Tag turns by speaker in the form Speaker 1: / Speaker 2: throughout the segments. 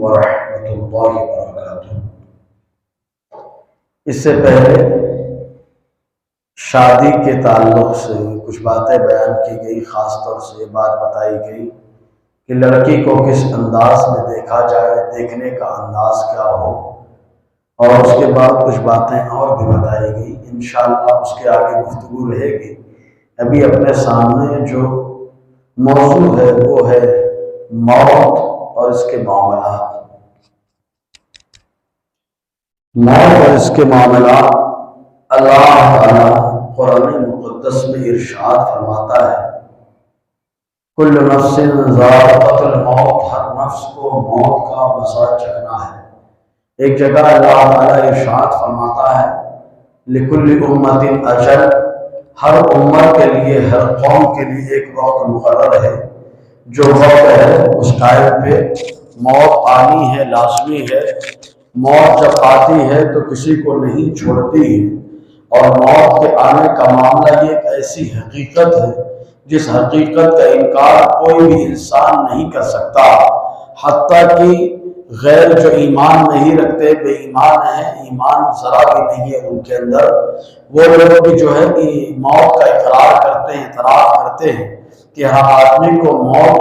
Speaker 1: ورحمۃ اللہ وبرکاتہ۔ اس سے پہلے شادی کے تعلق سے کچھ باتیں بیان کی گئی، خاص طور سے یہ بات بتائی گئی کہ لڑکی کو کس انداز میں دیکھا جائے، دیکھنے کا انداز کیا ہو، اور اس کے بعد کچھ باتیں اور بھی بتائی گئی۔ انشاءاللہ اس کے آگے گفتگو رہے گی۔ ابھی اپنے سامنے جو موضوع ہے وہ ہے موت اور اس کے معاملات۔ موت اور اس کے معاملات اللہ تعالیٰ قرآن مقدس میں ارشاد فرماتا ہے، کل نفس ذائقۃ الموت، ہر نفس کو موت کا مزہ چکھنا ہے۔ ایک جگہ اللہ تعالیٰ ارشاد فرماتا ہے، لکل امت اجل، ہر امت کے لیے، ہر قوم کے لیے ایک وقت مقرر ہے، جو وقت ہے اس ٹائم پہ موت آنی ہے، لازمی ہے۔ موت جب آتی ہے تو کسی کو نہیں چھوڑتی ہے، اور موت کے آنے کا معاملہ یہ ایک ایسی حقیقت ہے جس حقیقت کا انکار کوئی بھی انسان نہیں کر سکتا، حتیٰ کہ غیر جو ایمان نہیں رکھتے، بے ایمان ہیں، ایمان ذرا بھی نہیں ہے ان کے اندر، وہ لوگ بھی جو ہے موت کا اقرار کرتے ہیں، اعتراف کرتے ہیں کہ ہر آدمی کو موت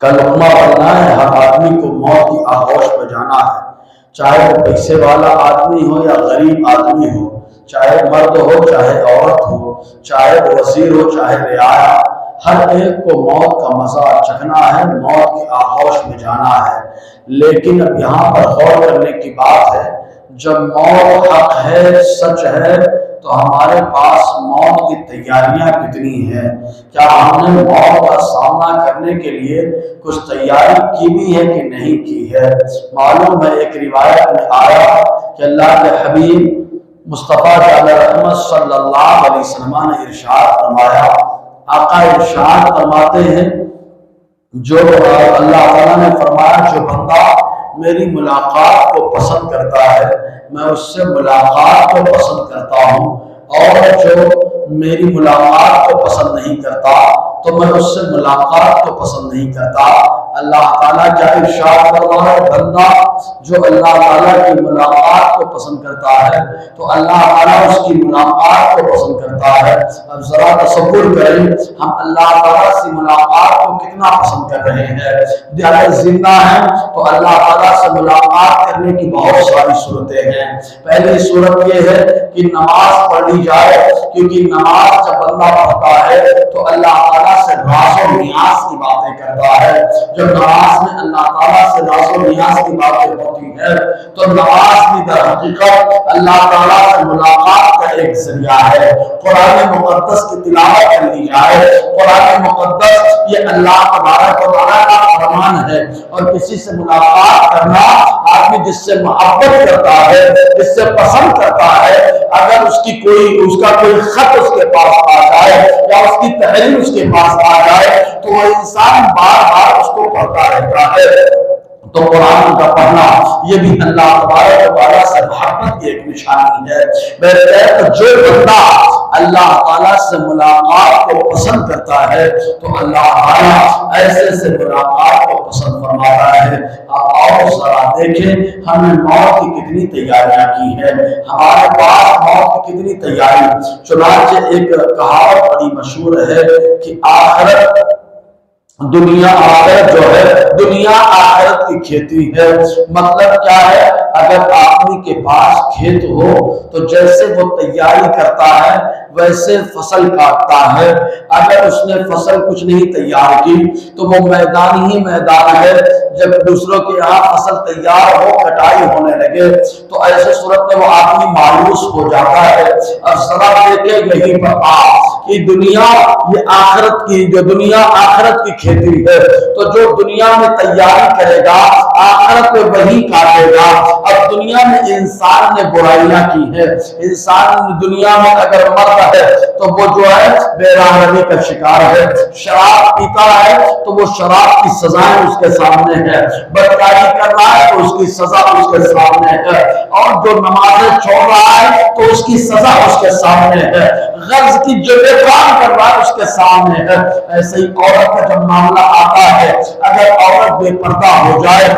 Speaker 1: کا لقمہ بننا ہے، ہر آدمی کو موت کی آغوش میں جانا ہے، چاہے وہ پیسے والا آدمی ہو یا غریب آدمی ہو، چاہے مرد ہو چاہے عورت ہو، چاہے وہ وزیر ہو چاہے رعایا، ہر ایک کو موت کا مزہ چکھنا ہے، موت کی آغوش میں جانا ہے۔ لیکن اب یہاں پر غور کرنے کی بات ہے، جب موت حق ہے، سچ ہے، تو ہمارے پاس موت کی تیاریاں کتنی ہیں؟ کیا ہم نے موت کا سامنا کرنے کے لیے کچھ تیاری کی بھی ہے کہ نہیں کی ہے؟ معلوم ہے، ایک روایت میں آیا کہ اللہ کے حبیب مصطفیٰ رحمت صلی اللہ علیہ وسلم نے ارشاد فرمایا، آقا ارشاد فرماتے ہیں، جو اللہ تعالیٰ نے فرمایا جو بندہ میری ملاقات کو پسند کرتا ہے میں اس سے ملاقات کو پسند کرتا ہوں، اور جو میری ملاقات کو پسند نہیں کرتا تو میں اس سے ملاقات کو پسند نہیں کرتا۔ اللہ تعالیٰ کیا ارشاد فرما ہے، بندہ جو اللہ تعالیٰ کی ملاقات کو پسند کرتا ہے تو اللہ تعالیٰ اس کی ملاقات کو پسند کرتا ہے۔ اب ذرا تصور کریں، ہم اللہ تعالیٰ سے ملاقات کو کتنا پسند کر رہے ہیں۔ اگر زندہ ہیں تو اللہ تعالیٰ سے ملاقات کرنے کی بہت ساری صورتیں ہیں۔ پہلی صورت یہ ہے کہ نماز پڑھ لی جائے، کیونکہ نماز جب بندہ پڑھتا ہے تو اللہ تعالیٰ سے راز و نیاز کی باتیں کرتا ہے۔ جب نماز میں اللہ تعالیٰ سے راز و نیاز کی باتیں ہوتی ہے تو نماز بھی در حقیقت اللہ تعالیٰ سے ملاقات کا ایک ذریعہ ہے۔ قرآن مقدس کی تلاوت کر لی جائے، قرآن مقدس یہ اللہ تبارک و تعالیٰ کا فرمان ہے، اور کسی سے ملاقات کرنا، آدمی جس سے محبت کرتا ہے، جس سے پسند کرتا ہے، اگر اس کا کوئی خط اس کے پاس آ جائے یا اس کی تحریر اس کے پاس آ جائے تو وہ انسان بار بار اس کو پڑھتا رہتا ہے۔ تو قرآن کا پڑھنا یہ بھی اللہ تبارک و تعالیٰ سے محبت کی ایک نشانی ہے۔ میرے کہتے جو بندہ اللہ تعالیٰ سے ملاقات کو پسند کرتا ہے تو اللہ تعالیٰ ایسے سے ملاقات کو پسند فرماتا ہے۔ اب اور ذرا دیکھیں ہم نے موت کی کتنی تیاریاں کی ہیں، ہمارے پاس موت کی کتنی تیاری۔ چنانچہ ایک کہاوت بڑی مشہور ہے کہ آخرت دنیا آخرت جو ہے، دنیا آخرت کی کھیتی ہے۔ مطلب کیا ہے، اگر آدمی کے پاس کھیت ہو تو جیسے وہ تیاری کرتا ہے ویسے فصل کاٹتا ہے، اگر اس نے فصل کچھ نہیں تیار کی تو وہ میدان ہی میدان ہے۔ جب دوسروں کے یہاں فصل تیار ہو، کٹائی ہونے لگے تو ایسے صورت میں وہ آدمی مایوس ہو جاتا ہے۔ اور ذرا دیکھیں یہی پر کہ دنیا یہ آخرت کی، جو دنیا آخرت کی کھیتی ہے، تو جو دنیا میں تیاری کرے گا آخرت میں وہی کاٹے گا۔ اب دنیا میں انسان نے برائیاں کی ہیں، انسان دنیا میں اگر مرد ہے تو وہ جو ہے بے راہروی کا شکار ہے، شراب پیتا ہے تو وہ شراب کی سزائیں اس کے سامنے ہے، بدکاری کر رہا ہے تو اس کی سزا اس کے سامنے ہے، اور جو نمازیں چھوڑ رہا ہے تو اس کی سزا اس کے سامنے ہے، غرض کی جو بے کام کر رہا ہے اس کے سامنے ہے۔ ایسے ہی عورت کا جب معاملہ آتا ہے، اگر عورت بے پردہ ہو جائے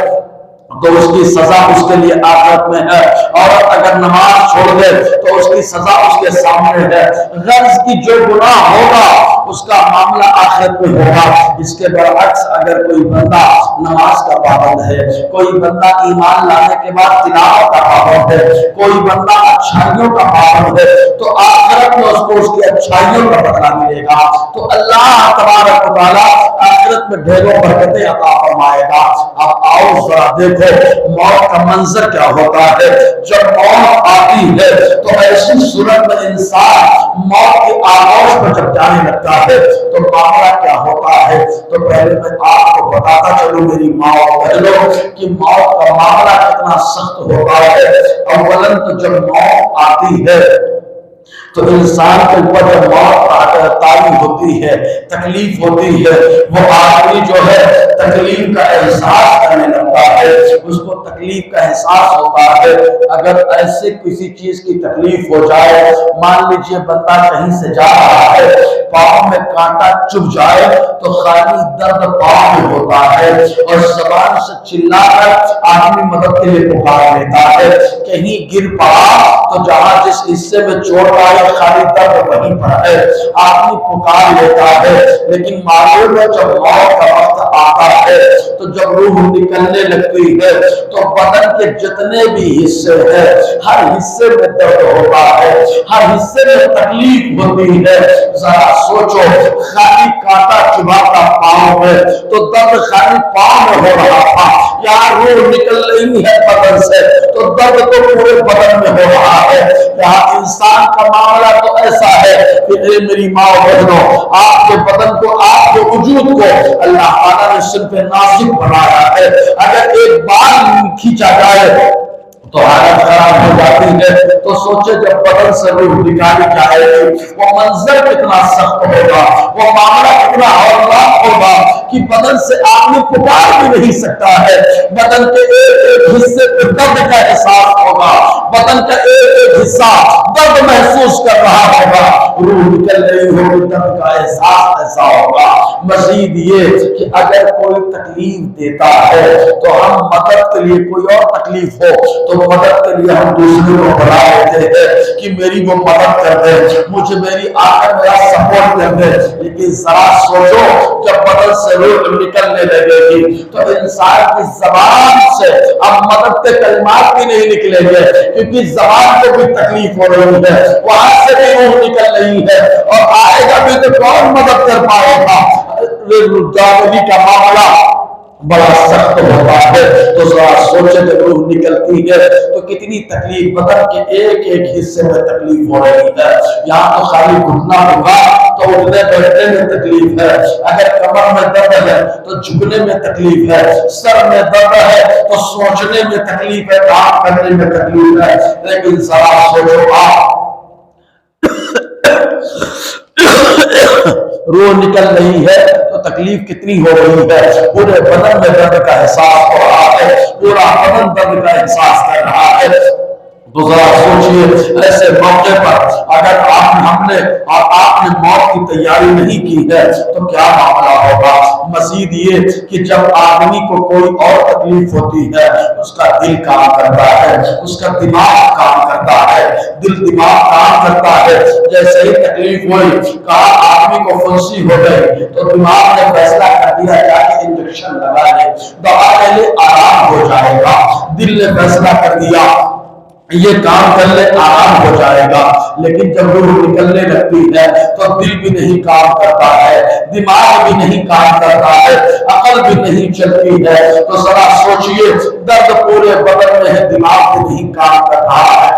Speaker 1: تو اس کی سزا اس کے لیے آخرت میں ہے. اور اگر نماز چھوڑ دے تو اس کی سزا اس کے سامنے ہے. غرض کی جو گناہ ہوگا اس کا معاملہ آخرت میں ہوگا. اس کے برعکس اگر کوئی بندہ نماز کا پابند ہے، کوئی بندہ ایمان لانے کے بعد تلاوت کا پابند ہے، کوئی بندہ اچھائیوں کا پابند ہے، تو آخرت میں اس کو اس کی اچھائیوں کا بدلہ ملے گا. تو اللہ تبارک و تعالیٰ آخرت میں ڈھیروں برکتیں عطا فرمائے گا. اب آؤ ذرا دیکھو موت کا منظر کیا ہوتا ہے. جب موت آتی ہے تو ایسی صورت میں انسان موت کی آغوش پر جب جانے لگتا ہے تو معاملہ کیا ہوتا ہے. تو پہلے میں آپ کو بتاتا چلوں میری ماں اور بہنوں کہ موت کا معاملہ کتنا سخت ہوتا ہے. اولاً تو جب موت آتی ہے تو انسان کے اوپر جب موت طاری ہوتی ہے، تکلیف ہوتی ہے، وہ آدمی جو ہے تکلیف کا احساس کرنے لگتا ہے، اس کو تکلیف کا احساس ہوتا ہے. اگر ایسے کسی چیز کی تکلیف ہو جائے، مان لیجئے بندہ کہیں سے جا رہا ہے، پاؤں میں کانٹا چبھ جائے تو خالی درد پاؤں میں ہوتا ہے اور زبان سے چلا کر آدمی مدد کے لیے پکار لیتا ہے. کہیں گر پڑا تو جہاں جس حصے میں چوٹ آئے خالی درد وہیں پر ہے، آدمی پکار لیتا ہے. لیکن معلوم ہے جب موت کا وقت آتا ہے تو جب روح نکلنے لگتی ہے تو بدن کے جتنے بھی حصے ہیں ہر حصے میں درد ہوتا ہے، ہر حصے میں تکلیف ہوتی ہے. ذرا سوچو خالی کانٹا چبھاتا پاؤں میں تو درد خالی پاؤں میں ہو رہا تھا، یہاں روح نکل رہی ہے بدن سے تو درد تو پورے بدن میں ہو رہا ہے. یہاں انسان کا معاملہ تو ایسا ہے کہ اے میری ماں اور بہنوں، آپ کے بدن کو، آپ کے وجود کو اللہ تعالیٰ نے صرف نازک بنایا ہے. اگر ایک بال کھینچا جائے تو حالت خراب ہو جاتی ہے. تو سوچے جب بدن سے روح نکالی جائے گی وہ منظر کتنا سخت ہوگا، وہ معاملہ کتنا ہولناک ہوگا کہ بدن سے آدمی پکار بھی نہیں سکتا ہے. بدن کے ایک ایک حصے پہ درد کا احساس ہوگا، بدن کا ایک ایک حصہ درد محسوس کر رہا ہوگا، روح نکل رہی ہوگی، درد کا احساس ایسا ہوگا. مزید یہ کہ اگر کوئی تکلیف دیتا ہے تو ہم مدد کے لیے، کوئی اور تکلیف ہو تو مدد کے لیے ہم دوسرے کو بلا لیتے ہیں کہ میری وہ مدد کر دے، مجھے میری آخر میرا سپورٹ کر دے. لیکن ذرا سوچو جب بدن سے روح نکلنے لگے گی تو انسان کی زبان سے اب مدد کے کلمات بھی نہیں نکلیں گے کیونکہ زبان کو بھی تکلیف ہو رہی ہے، وہاں سے بھی روح نکل رہی ہے اور آئے گا بھی تو کون مدد کر پائے گا. جاویدی کا معاملہ بڑا سخت ہوتا ہے. تو ذرا سوچے کہ روح نکلتی ہے تو کتنی تکلیف، بدن کے ایک ایک حصے میں تکلیف ہو رہی ہے. یہاں تو خالی گھٹنا ہوگا تو اٹھنے بیٹھنے میں تکلیف ہے، اگر کمر میں درد ہے تو جھکنے میں تکلیف ہے، سر میں درد ہے تو سوچنے میں تکلیف ہے، کام کرنے میں تکلیف ہے. لیکن ذرا سوچو آپ روح نکل رہی ہے تو تکلیف کتنی ہو رہی ہے، پورے بدن میں درد کا احساس ہو رہا ہے، پورا بدن درد کا احساس کر رہا ہے. تو ذرا سوچئے ایسے موقع پر اگر ہم نے اور آپ نے موت کی تیاری نہیں کی ہے تو کیا معاملہ ہوگا. مزید یہ کہ جب آدمی کو کوئی اور تکلیف ہوتی ہے اس کا دل کام کرتا ہے، اس کا دماغ کام کرتا ہے، دل دماغ کام کرتا ہے. جیسے ہی تکلیف ہوئی، کہا آدمی کو پھنسی ہو گئی تو دماغ نے فیصلہ کر دیا جا کے انجیکشن لگا لے، دوا لے لے، آرام ہو جائے گا. دل نے فیصلہ کر دیا یہ کام کر لے، آرام ہو جائے گا. لیکن جب روح نکلنے لگتی ہے تو دل بھی نہیں کام کرتا ہے، دماغ بھی نہیں کام کرتا ہے، عقل بھی نہیں چلتی ہے. تو ذرا سوچئے درد پورے بدن میں ہے، دماغ بھی نہیں کام کر رہا ہے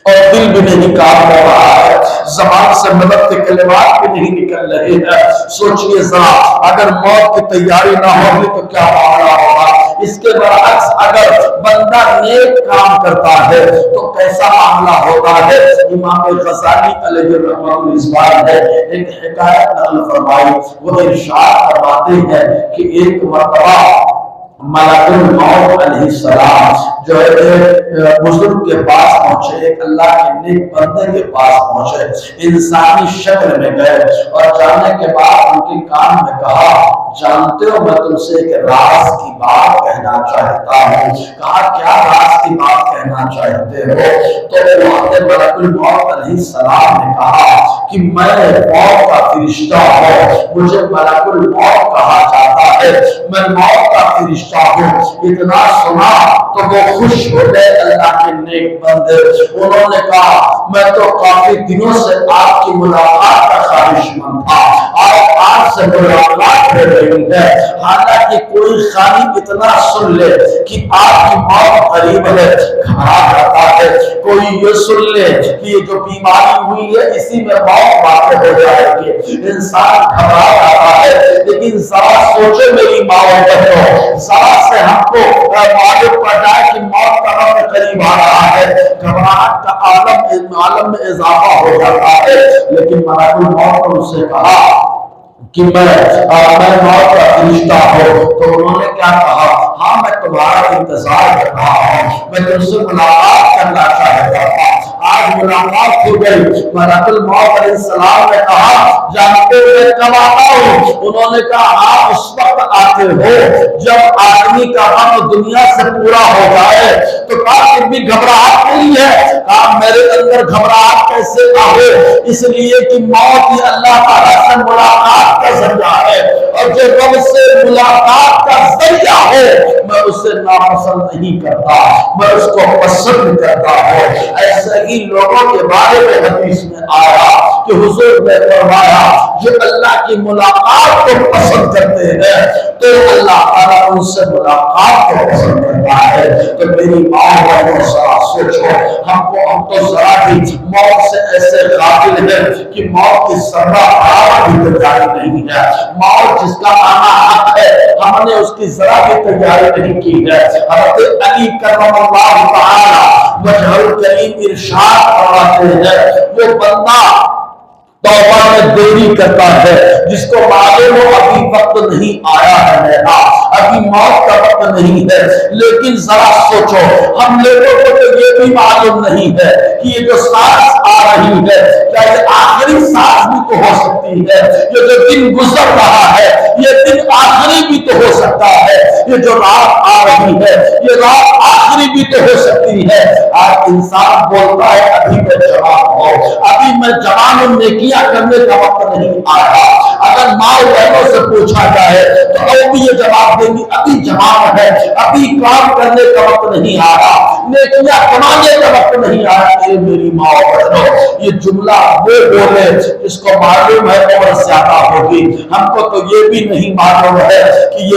Speaker 1: اور دل بھی نہیں کام کر رہا ہے، زبان سے مدد کے کلمات بھی نہیں نکل رہے ہیں. سوچئے ذرا اگر موت کی تیاری نہ ہوگی تو کیا معاملہ ہوگا. اس کے برعکس اگر بندہ نیک کام کرتا ہے تو کیسا معاملہ ہوتا ہے. امام غزالی علیہ الرحمۃ نے ایک حکایت نقل فرمائی. وہ ارشاد فرماتے ہیں کہ ایک مرتبہ ملک الموت علیہ السلام جو ایک بزرگ کے پاس پہنچے، ایک اللہ کے نیک بندے کے پاس پہنچے، انسانی شکل میں گئے اور جانے کے بعد ان کے کان میں کہا جانتے ہو میں تم سے ایک راز کی بات کہنا چاہتا ہوں۔ کہا کیا راز کی بات کہنا چاہتے ہو؟ تو وہاں ملک الموت علیہ السلام نے کہا کہ میں موت کا فرشتہ ہوں، مجھے ملک الموت کہا جاتا ہے، میں موت کا فرشتہ ہوں۔ اتنا سنا تو وہ خوش ہو گئے اللہ کے نیک بندے۔ انہوں نے کہا میں تو کافی دنوں سے آپ کی ملاقات کا خواہش مند تھا، آج سے ملاقات ہو رہی ہے، حالانکہ کوئی خالی اتنا سن لے کہ آپ کی موت قریب ہے گھبرا جاتا ہے، کوئی یہ سن لے کہ یہ جو بیماری ہوئی ہے اسی میں موت واقع ہو جائے گی، انسان گھبرا جاتا ہے۔ لیکن ذرا سوچے میری ماں اور بہنوں، ذرا سے ہم کو معلوم پڑ جائے کہ موت کا وقت قریب آ رہا ہے، گھبراہٹ کا عالم میں اضافہ ہو جاتا ہے۔ لیکن ملک الموت نے ان سے کہا کہ میں موت کا فرشتہ ہوں، تو انہوں نے کیا کہا؟ ہاں میں تمہارا انتظار کر رہا ہوں، میں تم سے ملاقات کرنا چاہتا تھا، آج ملاقات ہو گئی۔ ملک الموت علیہ السلام نے کہا جانتے ہوئے کب آتا ہوں؟ انہوں نے کہا آپ اس وقت آتے ہو جب آدمی کا غم دنیا سے پورا ہو جائے۔ تو کہا پھر بھی گھبراہٹ نہیں ہے؟ کہا میرے اندر گھبراہٹ کیسے آئے؟ اس لیے کہ موت ہی اللہ تعالیٰ سے ملاقات کا ذریعہ ہے، اور جو رب سے ملاقات کا ذریعہ ہو میں اسے ناپسند نہیں کرتا، میں اس کو پسند کرتا ہوں۔ ایسے ہی لوگوں کے بارے میں حدیث میں آیا کہ حضور نے فرمایا جو اللہ کی ملاقات کو پسند کرتے ہیں تو اللہ تعالیٰ ان سے ملاقات کو پسند کرتا ہے۔ تو میری ماں بہنوں ذرا سوچو، ہم تو ذرا بھی موت سے ایسے غافل ہیں کہ موت کی ذرہ برابر بھی تیاری نہیں ہے۔ موت جس کا آنا حق ہے ہم نے اس کی ذرا بھی تیاری نہیں کی ہے۔ حضرت علی کرم اللہ تعالی وجہ الکریم ارشاد فرماتے ہیں وہ بندہ توبہ میں دیری کرتا ہے جس کو معلوم ہو ابھی وقت نہیں آیا ہے میرا، ابھی موت کا وقت نہیں ہے، لیکن ذرا سوچو ہم لوگوں کو تو یہ بھی معلوم نہیں ہے کہ یہ جو سانس آ رہی ہے کیا یہ آخری سانس بھی تو ہو سکتی ہے، یہ جو دن گزر رہا ہے یہ دن آخری بھی تو ہو سکتا ہے، یہ جو رات آ رہی ہے یہ رات آخری بھی تو ہو سکتی ہے۔ آج انسان بولتا ہے ابھی میں جوان ہوں، ابھی میں جوان ہوں، نیکی کرنے کا وقت نہیں آیا۔ اگر ماں بہنوں سے پوچھا جائے تو وہ بھی یہ جواب دیں گی ابھی جوان ہے، ابھی کام کرنے کا وقت نہیں آیا، نیکیاں کمانے کا وقت نہیں آیا۔ اے میری ماں بہنوں، یہ جملہ وہ بولے جس کو معلوم ہے عمر زیادہ ہوگی، ہم کو تو یہ بھی نہیں معلوم ہے کہ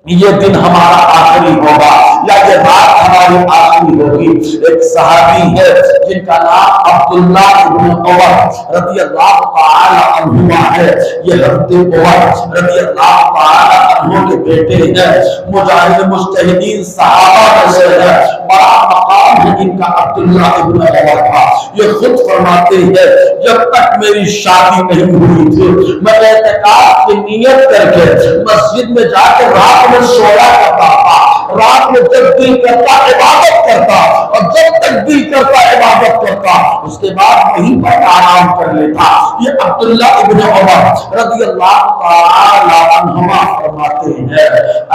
Speaker 1: یہ دن ہمارا آخری ہوگا یا یہ رات ہماری آخری ہوگی۔ ایک صحابی ہے جن کا نام عبداللہ ابن عمر رضی اللہ تعالی عنہ ہے، یہ حضرت عمر رضی اللہ تعالی عنہ کے بیٹے ہیں، مجاہد مجتہدین صحابہ میں سے ہے، بڑا مقام ہے ان کا عبداللہ ابن عمر کا۔ یہ خود فرماتے ہیں جب تک میری شادی نہیں ہوئی تھی میں اعتکاف کی نیت کر کے مسجد میں جا کے رات میں سویا کرتا تھا، رات میں جب دل کرتا عبادت کرتا اور جب تک دل کرتا عبادت کرتا اس کے بعد وہیں پر آرام کر لیتا۔ یہ عبداللہ ابن عمر رضی اللہ تعالی عنہما فرماتے ہیں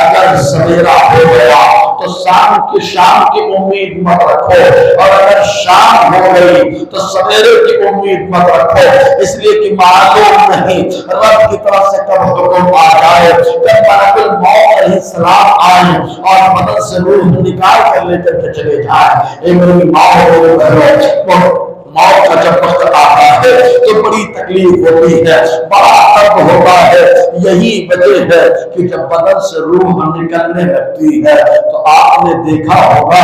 Speaker 1: اگر سویرا ہو گیا تو شام کی امید مت رکھو، اور اگر شام ہو گئی تو سویرے کی امید مت رکھو، اس لیے کہ معلوم نہیں رب کی طرف سے کب حکم آ جائے، جب ملک الموت علیہ السلام آئے اور بدن سے روح نکال کر لے کر کے چلے جائے۔ اے میری ماں اور بہنوں، موت کا جب وقت آتا ہے تو بڑی تکلیف ہوتی ہے، بڑا درد ہوتا ہے۔ یہی وجہ ہے کہ جب بدن سے روح نکلنے لگتی ہے تو آپ نے دیکھا ہوگا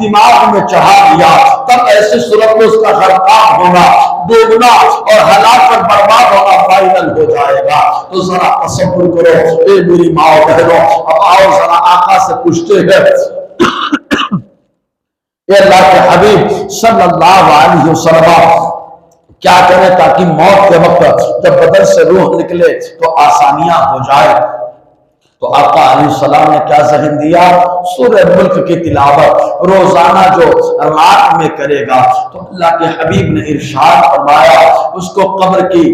Speaker 1: دماغ میں چڑھا دیا، تب ایسی صورت میں اس کا غرقاب ہونا، ڈوبنا اور ہلاک اور برباد ہونا فائنل ہو جائے گا۔ تو ذرا تصور کرو اے میری ماں اور بہنوں، اب آؤ ذرا آقا سے پوچھتے ہیں، اے اللہ کے حبیب صلی اللہ علیہ وسلم کیا کریں تاکہ موت کے وقت جب بدن سے روح نکلے تو آسانیاں ہو جائے؟ تو آقا علیہ السلام نے کیا ذہن دیا؟ سورہ ملک کی تلاوت روزانہ جو رات میں کرے گا تو اللہ کے حبیب نے ارشاد فرمایا اس کو قبر کی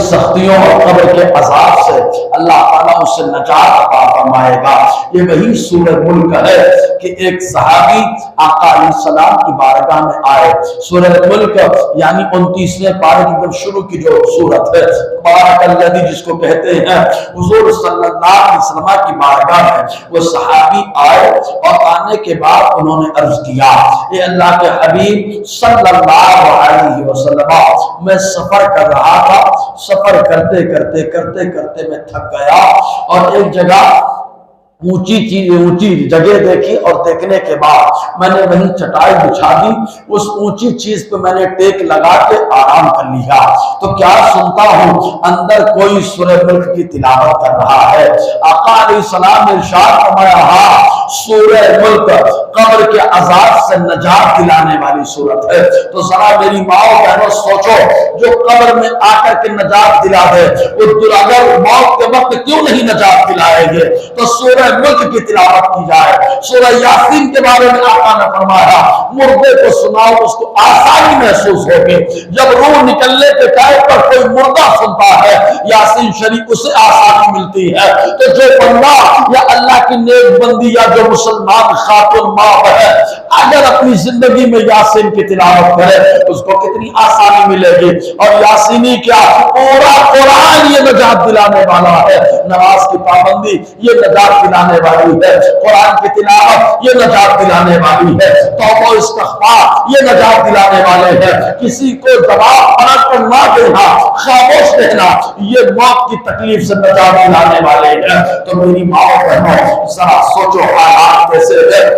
Speaker 1: سختیوں اور قبر کے عذاب سے اللہ تعالیٰ اس سے نجات عطا فرمائے گا۔ یہ وہی سورہ ملک ہے کہ ایک صحابی آقا علیہ السلام کی بارگاہ میں آئے، سورہ ملک یعنی 29ویں پارے کی جب شروع کی جو سورت ہے تبارک الذی جس کو کہتے ہیں، حضور صلی اللہ علیہ وسلم کی بارگاہ میں وہ صحابی آئے اور آنے کے بعد انہوں نے عرض کیا، اے اللہ کے حبیب صلی اللہ علیہ وسلم میں سفر کر رہا تھا، سفر کرتے کرتے میں تھک گیا اور ایک جگہ اونچی جگہ دیکھی اور دیکھنے کے بعد میں نے وہیں چٹائی بچھا دی، اس اونچی چیز پہ میں نے ٹیک لگا کے آرام کر لیا، تو کیا سنتا ہوں اندر کوئی سورہ ملک کی تلاوت کر رہا ہے۔ آقا علیہ السلام نے ارشاد فرمایا، ہاں سورہ ملک قبر کے عذاب سے نجات دلانے والی سورت ہے۔ تو ذرا میری ماں اور بہنوں سوچو، جو قبر میں آ کر کے نجات دلا دے اگر موت کے وقت کیوں نہیں نجات دلائیں گے؟ تو سورہ ملک کی تلاوت کی جائے۔ سورہ یاسین کے بارے میں آقا نے فرمایا مردے کو سناؤ اس کو آسانی محسوس ہوگی۔ جب روح نکلنے کے ٹائم پر کوئی مردہ سنتا ہے یاسین شریف اسے آسانی ملتی ہے۔ تو جو بندہ یا اللہ کی نیک بندی یا جو مسلمان خاتون ماں بہن اگر اپنی زندگی میں یاسین کی تلاوت کرے اس کو کتنی آسانی ملے گی۔ اور یاسینی کیا پورا قرآن یہ نجات دلانے والا ہے۔ نماز کی پابندی یہ نجات دلانے والی ہے، قرآن کی تلاوت یہ نجات دلانے والی ہے، توبہ و استغفار یہ نجات دلانے والے ہیں۔ کسی کو جواب پلٹ کر نہ دینا، خاموش رہنا یہ موت کی تکلیف سے نجات دلانے والے ہیں۔ تو میری ماں اور بہنوں ذرا سوچو حالات کیسے ہیں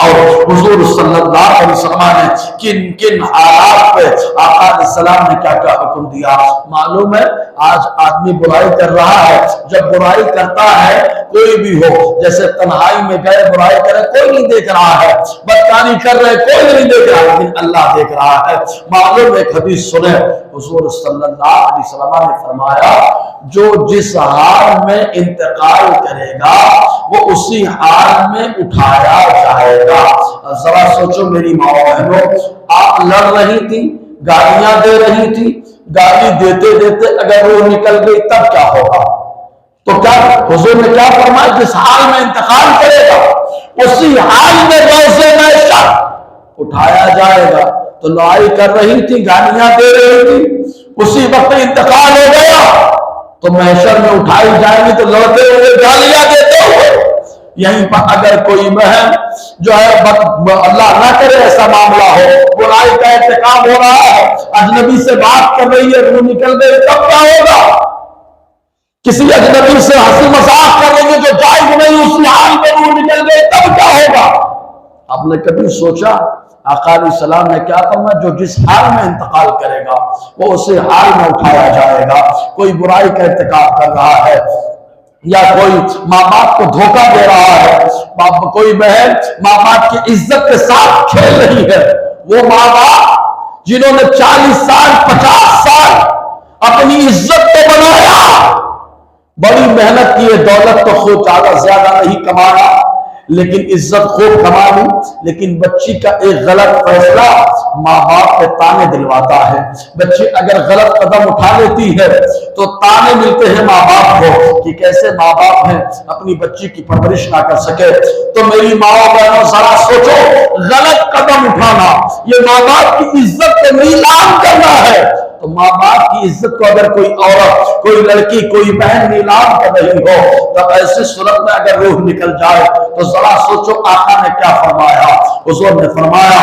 Speaker 1: اور حضور صلی اللہ علیہ وسلم نے کن کن حالات پہ آقا علیہ السلام نے کیا کیا حکم دیا۔ معلوم ہے آج آدمی برائی کر رہا ہے، جب برائی کرتا ہے کوئی بھی ہو، جیسے تنہائی میں گئے برائی کرے کوئی نہیں دیکھ رہا ہے، بدکاری کر رہے کوئی نہیں دیکھ رہا، لیکن اللہ دیکھ رہا ہے۔ معلوم ایک حدیث سنے، حضور صلی اللہ علیہ وسلم نے فرمایا جو جس حال میں انتقال کرے گا وہ اسی حال میں اٹھایا جائے گا۔ ذرا سوچو میری ماں بہنوں، آپ لڑ رہی تھی، گالیاں دے رہی تھی، گالی دیتے دیتے اگر روح نکل گئی تب کیا ہوگا؟ تو کیا حضور نے کیا فرمایا؟ جس حال میں انتقال کرے گا اسی حال میں روزے محشر اٹھایا جائے گا۔ تو لڑائی کر رہی تھی، گالیاں دے رہی تھی، اسی وقت انتقال ہو گیا تو محشر میں اٹھائی جائیں گی تو لڑتے ہوئے گالیاں دیتے ہوئے۔ یہیں پر اگر کوئی بہن جو ہے اللہ نہ کرے ایسا معاملہ ہو، برائی کا ارتکاب ہو رہا ہے، اجنبی سے بات کر رہی ہے، روح نکل گئی تب کیا ہوگا؟ کسی اجنبی سے ہنسی مذاق کر رہی ہے جو جائز نہیں، اسی حال میں روح نکل گئی تب کیا ہوگا؟ آپ نے کبھی سوچا؟ آقا علیہ السلام نے کیا فرمایا جو جس حال میں انتقال کرے گا وہ اسی حال میں اٹھایا جائے گا۔ کوئی برائی کا ارتکاب کر رہا ہے یا کوئی ماں باپ کو دھوکہ دے رہا ہے، کوئی بہن ماں باپ کی عزت کے ساتھ کھیل رہی ہے، وہ ماں باپ جنہوں نے 40 سال 50 سال اپنی عزت کو بنایا، بڑی محنت کی ہے، دولت تو خود زیادہ نہیں کمانا لیکن عزت خوب کما لی، لیکن بچی کا ایک غلط فیصلہ ماں باپ پہ تانے دلواتا ہے۔ بچی اگر غلط قدم اٹھا لیتی ہے تو تانے ملتے ہیں ماں باپ کو کہ کیسے ماں باپ ہیں اپنی بچی کی پرورش نہ کر سکے۔ تو میری ماں بہنوں ذرا سوچو، غلط قدم اٹھانا یہ ماں باپ کی عزت کو نیلام کرنا ہے۔ تو ماں باپ کی عزت کو اگر کوئی عورت، کوئی لڑکی، کوئی بہن نیلام کر رہی ہو تو ایسی صورت میں اگر روح نکل جائے تو ذرا سوچو آقا نے کیا فرمایا۔ حضور نے فرمایا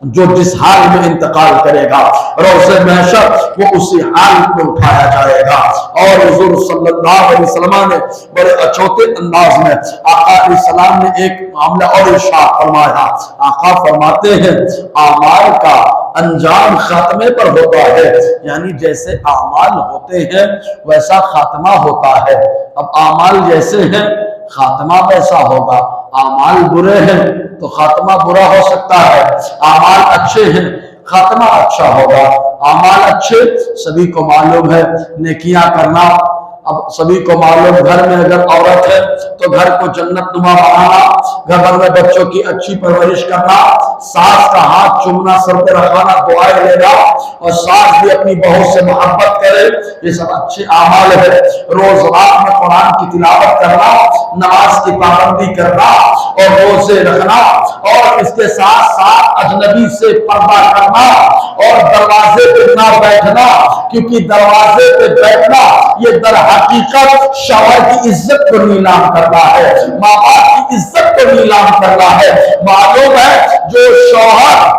Speaker 1: جو جس حال میں انتقال کرے گا روز محشر وہ اسی حال میں اٹھایا جائے گا۔ اور حضور صلی اللہ علیہ وسلم نے بڑے اچھوتے انداز میں آقا علیہ السلام نے ایک معاملہ اور ارشاد فرمایا۔ آقا فرماتے ہیں اعمال کا انجام خاتمے پر ہوتا ہے، یعنی جیسے اعمال ہوتے ہیں ویسا خاتمہ ہوتا ہے۔ اب اعمال جیسے ہیں خاتمہ ویسا ہوگا، اعمال برے ہیں تو خاتمہ برا ہو سکتا ہے، اعمال اچھے ہیں خاتمہ اچھا ہوگا۔ اعمال اچھے سبھی کو معلوم ہے، نیکیاں کرنا، اب سبھی کو معلوم گھر میں اگر عورت ہے تو گھر کو جنت نما بنانا، گھر بھر میں بچوں کی اچھی پرورش کرنا، ساس کا ہاتھ چومنا، سر پہ رکھانا، دعائیں لینا، اور ساس بھی اپنی بہو سے محبت کرے، یہ سب اچھے اعمال ہے۔ روز رات میں قرآن کی تلاوت کرنا، نماز کی پابندی کرنا اور روزے رکھنا، اور اس کے ساتھ ساتھ اجنبی سے پردہ کرنا اور دروازے پہ نہ بیٹھنا، کیونکہ دروازے پہ بیٹھنا یہ در حقیقت شوہر کی عزت کو نیلام کرنا ہے، ماں باپ کی عزت کو نیلام کرنا ہے۔ معلوم ہے جو شوہر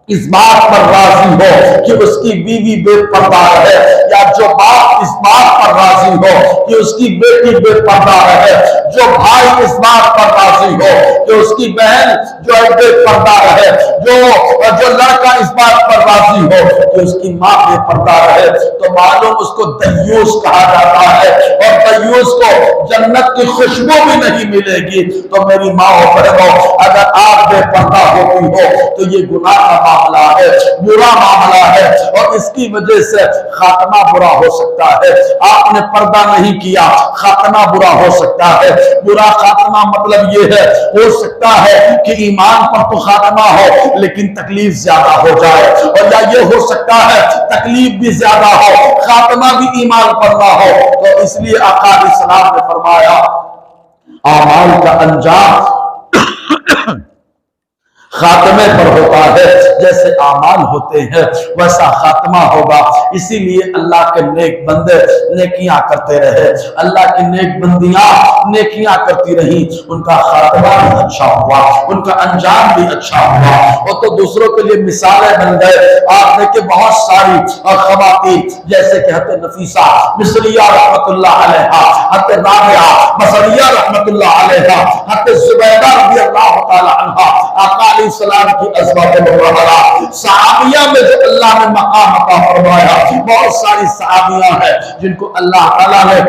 Speaker 1: اس بات پر راضی ہو کہ اس کی بیوی بے پردہ رہے، یا جو باپ اس بات پر راضی ہو کہ اس کی بیٹی بے پردہ رہے، جو بھائی اس بات پر راضی ہو کہ اس کی بہن جو ہے بے پردہ رہے، جو لڑکا اس بات پر راضی ہو کہ اس کی ماں بے پردہ رہے، تو معلوم اس کو دیوس کہا جاتا ہے، اور دیوس کو جنت کی خوشبو بھی نہیں ملے گی۔ تو میری ماں و بہنوں، اگر آپ بے پردہ ہوتی ہو تو یہ گناہ کا معاملہ ہے، برا معاملہ ہے، اور اس کی وجہ سے خاتمہ برا ہو سکتا ہے۔ آپ نے پردہ نہیں کیا، خاتمہ برا ہو سکتا ہے۔ برا خاتمہ مطلب یہ ہے، ہو سکتا ہے کہ ایمان پر تو خاتمہ ہو لیکن تکلیف زیادہ ہو جائے، اور یا یہ ہو سکتا ہے تکلیف بھی زیادہ ہو خاتمہ بھی ایمان پر نہ ہو۔ تو اس لیے آقا علیہ السلام نے فرمایا اعمال کا انجام خاتمے پر ہوتا ہے، جیسے اعمال ہوتے ہیں ویسا خاتمہ ہوگا۔ اسی لیے اللہ کے نیک بندے نیکیاں کرتے رہے، اللہ کی نیک بندیاں نیکیاں کرتی رہی، ان کا خاتمہ بھی اچھا ہوا، ان کا انجام بھی اچھا ہوا، اور تو دوسروں کے لیے مثالیں بن گئے۔ آپ نے کہ بہت ساری خواتین جیسے کہ حضرت نفیسہ مصریہ رحمت اللہ علیہا، حضرت رابعہ بصریہ رحمت اللہ علیہا، حضرت زبیدہ رضی اللہ تعالی عنہا، آقا علیہ السلام کی ازواج مطہرات، صحابیہ میں جو اللہ نے مقام عطا فرمایا، بہت ساری صحابیاں ہیں جن کو اللہ تعالیٰ نے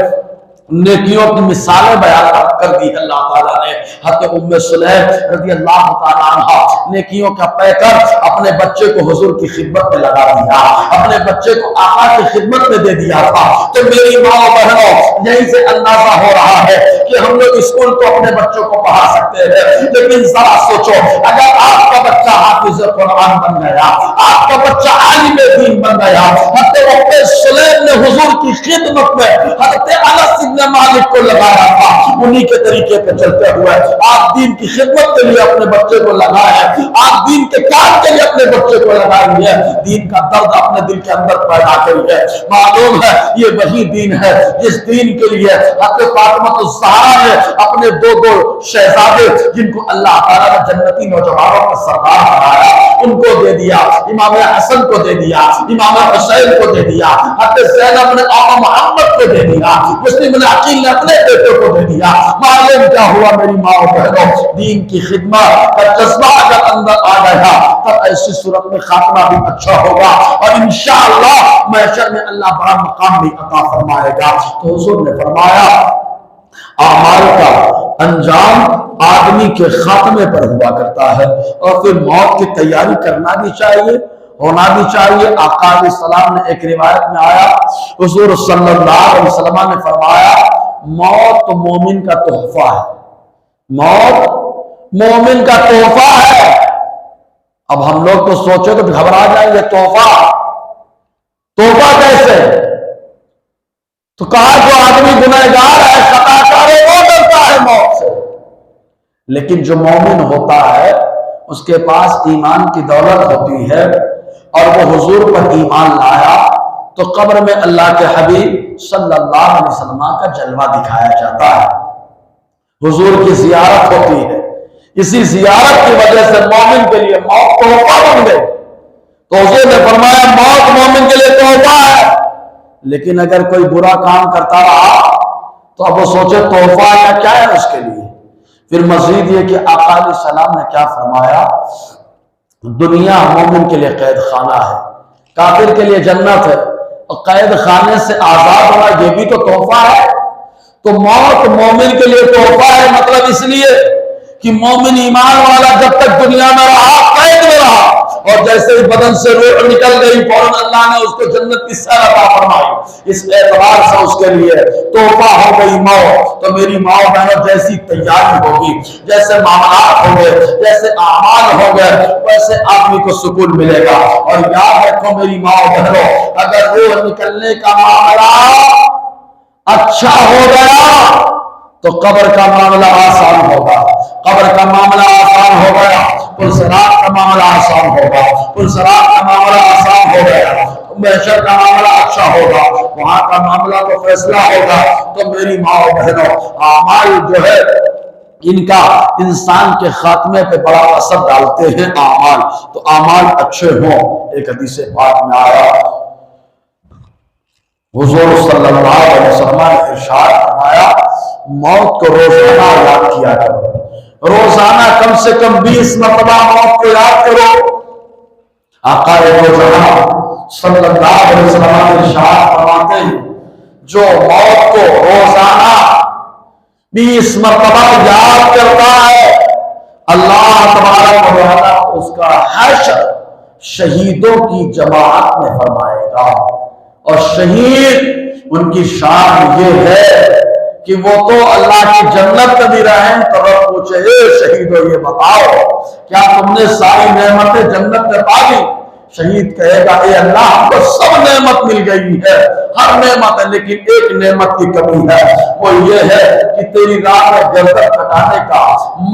Speaker 1: نیکیوں کی مثالیں بیان کر دی۔ اللہ تعالیٰ نے حضرت ام سلیم رضی اللہ تعالیٰ عنہ نیکیوں کا پیکر اپنے بچے کو حضور کی خدمت میں لگا دیا، اپنے بچے کو آقا کی خدمت میں دے دیا تھا۔ تو میری ماں و بہنوں، یہیں سے اندازہ ہو رہا ہے کہ ہم لوگ اسکول تو اپنے بچوں کو پڑھا سکتے ہیں، لیکن ذرا سوچو اگر آپ کا بچہ حافظ قرآن بن گیا، آپ کا بچہ عالم دین بن گیا، حضرت ام سلیم نے حضور کی خدمت میں حضرت انس بن مالک کو لگایا تھا، انہی کے طریقے پہ چلتے ہوئے آپ دین کی خدمت کے لیے اپنے بچے کو لگائیں، آپ دین کے کام کے لیے اپنے بچے کو لگائیں گے، دین کا درد اپنے دل کے اندر پیدا کریے۔ معلوم ہے یہ وہی دین ہے جس دین کے لیے حضرت فاطمہ الزہرا نے اپنے دو شہزادے جن کو اللہ تعالیٰ نے جنتی نوجوانوں کا سردار بنایا ان کو دے دیا، امام حسن کو دے دیا، امام حسین کو دے دیا، حضرت زینب نے آقا محمد کو دے دیا، مسلم نے عقیل نے اپنے بیٹے کو دے دیا۔ معلوم کیا ہوا میری ماں و بہنوں، دین کی خدمت کا جذبہ اگر اندر آ گیا تب ایسی صورت میں خاتمہ بھی اچھا ہوگا، اور انشاءاللہ محشر میں اللہ بڑا مقام بھی عطا فرمائے گا۔ تو حضور نے فرمایا اعمال کا انجام آدمی کے خاتمے پر ہوا کرتا ہے، اور پھر موت کی تیاری کرنا بھی چاہیے، ہونا بھی چاہیے۔ آقا علیہ السلام نے ایک روایت میں آیا، حضور صلی اللہ علیہ وسلم نے فرمایا موت مومن کا تحفہ ہے، موت مومن کا تحفہ ہے۔ اب ہم لوگ تو سوچے تو گھبرا جائیں گے، تحفہ کیسے؟ تو کہا جو آدمی گنہگار ہے، خطا کار ہے، وہ ڈرتا ہے موت سے، لیکن جو مومن ہوتا ہے اس کے پاس ایمان کی دولت ہوتی ہے اور وہ حضور پر ایمان لایا تو قبر میں اللہ کے حبیب صلی اللہ علیہ وسلم کا جلوہ دکھایا جاتا ہے، حضور کی زیارت ہوتی ہے، اسی زیارت کی وجہ سے مومن کے لیے موت تحفہ بن گئی۔ تو حضور نے فرمایا موت مومن کے لیے تحفہ ہے، لیکن اگر کوئی برا کام کرتا رہا تو اب وہ سوچے تحفہ یا کیا ہے اس کے لیے۔ پھر مزید یہ کہ آقا علیہ السلام نے کیا فرمایا، دنیا مومن کے لیے قید خانہ ہے، کافر کے لیے جنت ہے، اور قید خانے سے آزاد ہونا یہ بھی تو تحفہ ہے۔ تو موت مومن کے لیے تحفہ ہے، مطلب اس لیے کہ مومن ایمان والا جب تک دنیا میں رہا قید میں رہا، اور جیسے ہی بدن سے روح نکل گئی فوراً اللہ نے اس کو جنت کی سیر عطا فرمائی۔ اس اعتبار سے اس کے لیے تحفہ ہو گئی موت۔ تو میری ماں بہنوں جیسی تیاری ہوگی، جیسے معاملات ہوں گے، جیسے اعمال ہوں گے، ویسے آدمی کو سکون ملے گا۔ اور یاد رکھو میری ماں بہنوں، اگر روح نکلنے کا معاملہ اچھا ہو گیا تو قبر کا معاملہ آسان ہوگا، قبر کا معاملہ آسان ہو گیا، پرسرات کا معاملہ آسان ہوگا، پرسرات کا معاملہ آسان ہو گیا، محشر کا معاملہ اچھا ہوگا، وہاں کا معاملہ تو فیصلہ ہوگا۔ تو میری ماں و بہنوں، اعمال جو ہے ان کا انسان کے خاتمے پہ بڑا اثر ڈالتے ہیں اعمال۔ تو اعمال اچھے ہوں۔ ایک حدیث پاک میں آیا، حضور صلی اللہ علیہ وسلم نے ارشاد فرمایا موت کو روزانہ یاد کیا کرو، روزانہ کم سے کم 20 مرتبہ موت کو یاد کرو۔ آقا دو جہاں صلی اللہ علیہ وسلم ارشاد فرماتے ہیں جو موت کو روزانہ 20 مرتبہ یاد کرتا ہے اللہ تبارک و تعالی اس کا حشر شہیدوں کی جماعت میں فرمائے گا۔ اور شہید ان کی شان یہ ہے کہ وہ تو اللہ کی جنت میں بھی رہیں تو رب پوچھے اے شہیدو یہ بتاؤ کیا تم نے ساری نعمتیں جنت میں پا لی؟ شہید کہے گا اے اللہ ہم کو سب نعمت مل گئی ہے، ہر نعمت ہے، لیکن ایک نعمت کی کمی ہے، وہ یہ ہے کہ تیری راہ میں گردن کٹانے کا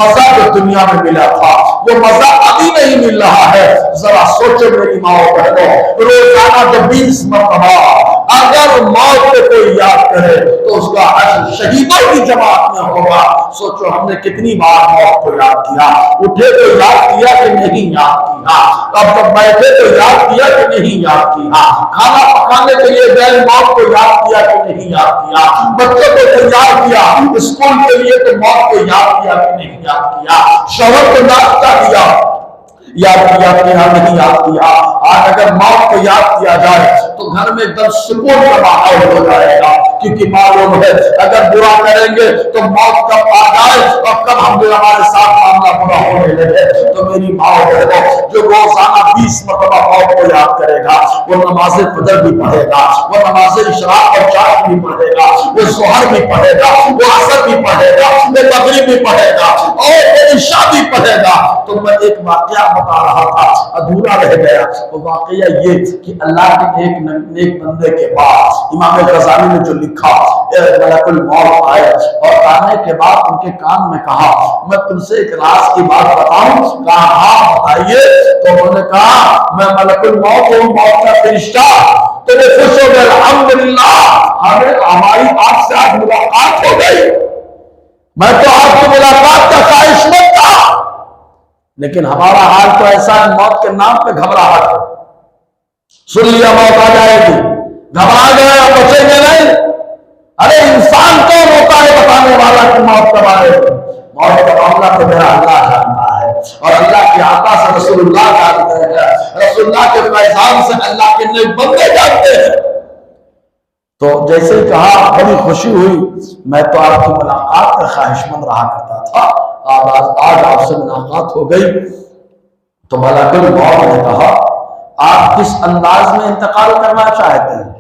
Speaker 1: مزہ جو دنیا میں ملا تھا وہ مزہ ابھی نہیں مل رہا ہے۔ ذرا سوچو میری ماں بہنوں، روزانہ جو 20 مرتبہ اگر موت کو کوئی یاد کرے تو اس کا حشر شہیدوں کی جماعت میں ہوگا۔ سوچو ہم نے کتنی بار موت کو یاد کیا، اٹھے تو یاد کیا کہ نہیں یاد کیا، اب جب بیٹھے تو یاد کیا کہ نہیں یاد کیا، کھانا پکانے کے لیے گئے موت کو یاد کیا کہ نہیں یاد کیا، بچوں کو تیار کیا اسکول کے لیے تو موت کو یاد کیا کہ نہیں یاد کیا، شوہر کو ناشتہ دیا یاد کیا کہ نہیں یاد کیا۔ آج اگر موت کو یاد کیا جائے تو گھر میں ایک دم سکون کا ماحول ہو جائے گا، کیونکہ معلوم ہے اگر برا کریں گے تو موت کب آ جائے اور کب ہمارے ساتھ معاملہ برا ہونے لگے۔ تو میری ماں جو روزانہ 20 مرتبہ موت کو یاد کرے گا وہ نماز فجر بھی پڑھے گا، وہ نماز اشراق اور چاشت بھی پڑھے گا، وہ ظہر بھی پڑھے گا، وہ عصر بھی پڑھے گا، وہ مغرب بھی پڑھے گا اور عشاء بھی پڑھے گا۔ تو میں ایک واقعہ بتا رہا تھا ادھورا رہ گیا، وہ واقعہ یہ کہ اللہ کے ایک نیک بندے کے بعد امام غزالی نے جو لکھا ملک الموت آئے اور آنے کے بعد ان کے کان میں کہا میں تم سے ایک راز کی بات بتاؤں؟ کہا ہاں بتائیے۔ تو انہوں نے کہا میں ملک الموت ہوں، موت کا فرشتہ۔ تو وہ خوش ہو گئے الحمدللہ ہماری آپ سے آج ملاقات ہو گئی، میں تو آپ کی ملاقات کا خواہش مند تھا، لیکن ہمارا حال تو ایسا ہے موت کے نام پہ گھبراہٹ ہے، سن لیا موت آ جائے گی، گھبرا گئے اور بچیں گے نہیں۔ ارے انسان کون ہوتا ہے بتانے والا کہ موت کب آئے گی؟ موت کا معاملہ تو میرا اللہ جانتا ہے، اور اللہ کے آقا سے رسول اللہ جانتے ہیں، رسول اللہ کے فیضان سے اللہ کے نیک بندے جانتے ہیں۔ تو جیسے ہی کہا بڑی خوشی ہوئی، میں تو آپ کی ملاقات کا خواہش مند رہا کرتا تھا، آج آپ سے ملاقات ہو گئی۔ تو ملک الموت نے کہا آپ کس انداز میں انتقال کرنا چاہتے ہیں؟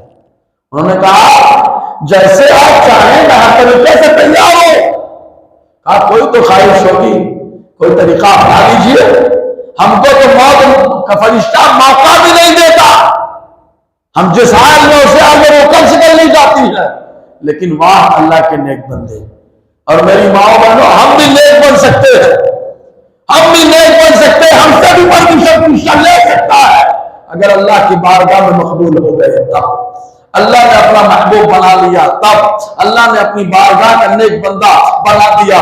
Speaker 1: انہوں نے کہا جیسے آپ چاہیں میں ہر طریقے سے تیار ہوں۔ کہا کوئی تو خواہش ہوگی، کوئی طریقہ اپنا لیجیے، ہم کو تو موت کا فرشتہ موقع بھی نہیں دیتا، ہم جس حال میں اسے آگے روکن سکل نہیں جاتی ہے، لیکن واہ اللہ کے نیک بندے۔ اور میری ماں بہنوں ہم بھی نیک بن سکتے ہیں، ہم بھی نیک بن سکتے ہیں، ہم سے بھی پرمیشن لے سکتا ہے اگر اللہ کی بارگاہ میں مقبول ہو گئے تب، اللہ نے اپنا محبوب بنا لیا تب، اللہ نے اپنی بارگاہ کا نیک بندہ بنا دیا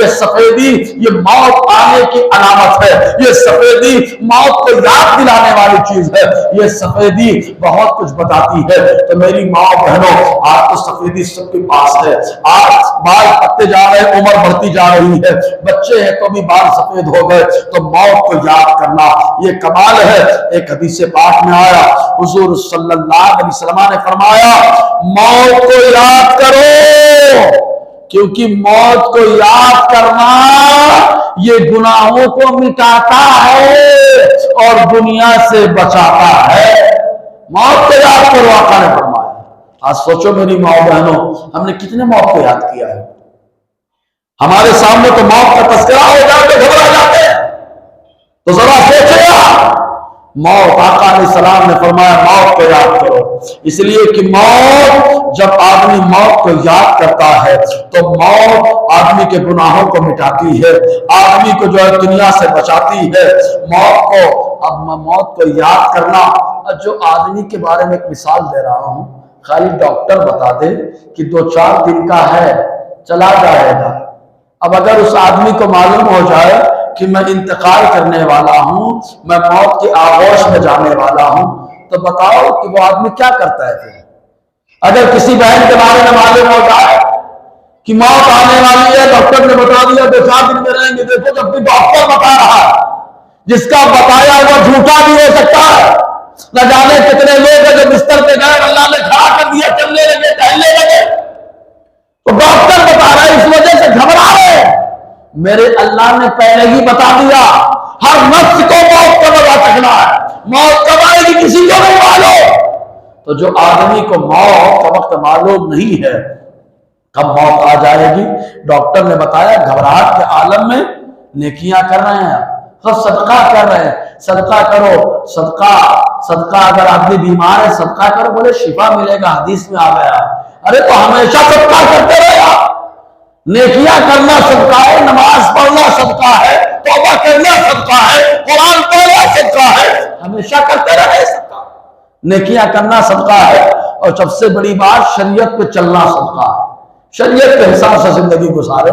Speaker 1: یہ سفیدی یہ موت آنے کی علامت ہے. یہ سفیدی موت کو یاد دلانے والی چیز ہے. یہ سفیدی بہت کچھ بتاتی ہے. تو میری ماں بہنوں, آج تو سفیدی سب کے پاس ہے. آج بال پکتے جا رہے, عمر بڑھتی جا رہی ہے, بچے ہیں تو بھی بال سفید ہو گئے. تو موت کو یاد کرنا یہ کمال ہے. ایک حدیث پاک میں آیا, حضور صلی اللہ علیہ وسلم نے فرمایا موت کو یاد کرو, کیونکہ موت کو یاد کرنا یہ گناہوں کو مٹاتا ہے اور دنیا سے بچاتا ہے. موت کو یاد کرو آقا نے فرمایا. آج سوچو میری ماں بہنوں, ہم نے کتنے موت کو یاد کیا ہے. ہمارے سامنے تو موت کا تذکرہ ہو جاتے گھبرا جاتے ہیں. تو ذرا سوچے گا موت, آقا علیہ السلام نے فرمایا موت کو یاد کرو. اس لیے کہ موت, جب آدمی موت کو یاد کرتا ہے تو موت آدمی کے گناہوں کو مٹاتی ہے, آدمی کو جو ہے دنیا سے بچاتی ہے. موت کو, اب میں موت کو یاد کرنا, جو آدمی کے بارے میں ایک مثال دے رہا ہوں, خالی ڈاکٹر بتا دے کہ 2-4 دن کا ہے, چلا جائے گا. اب اگر اس آدمی کو معلوم ہو جائے کہ میں انتقال کرنے والا ہوں, میں موت کے آغوش میں جانے والا ہوں, تو بتاؤ کہ وہ آدمی کیا کرتا ہے پھر. اگر کسی بہن کے بارے میں معلوم ہو جائے کہ موت آنے والی ہے, ڈاکٹر نے بتا دیا 2-4 دن میں رہیں گے, دیکھو جب بھی ڈاکٹر بتا رہا ہے, جس کا بتایا وہ جھوٹا بھی ہو سکتا ہے. نہ جانے کتنے لوگ ہیں جو بستر پہ گئے, اللہ نے کھڑا کر دیا, چلنے لگے, ٹہلنے لگے. تو ڈاکٹر بتا رہا ہے, اس وجہ سے گھبرا رہے. میرے اللہ نے پہلے ہی بتا دیا ہر نفس کو موت کا وعدہ چکنا ہے. موت کب آئے گی کسی کو نہیں معلوم. تو جو آدمی کو موت کا وقت معلوم نہیں ہے کب موت آ جائے گی, ڈاکٹر نے بتایا گھبراہٹ کے عالم میں نیکیاں کر رہے ہیں, صدقہ کر رہے ہیں, صدقہ کرو. صدقہ اگر آدمی بیمار ہے صدقہ کرو, بولے شفا ملے گا, حدیث میں آ گیا. ارے تو ہمیشہ صدقہ کرتے رہے. نیکیاں کرنا صدقہ ہے, نماز پڑھنا صدقہ ہے, توبہ کرنا صدقہ ہے, قرآن پڑھنا صدقہ ہے, ہمیشہ کرتے رہے صدقہ. نیکیاں کرنا صدقہ ہے. اور سب سے بڑی بات شریعت پہ چلنا صدقہ ہے. شریعت کے حساب سے زندگی گزارے.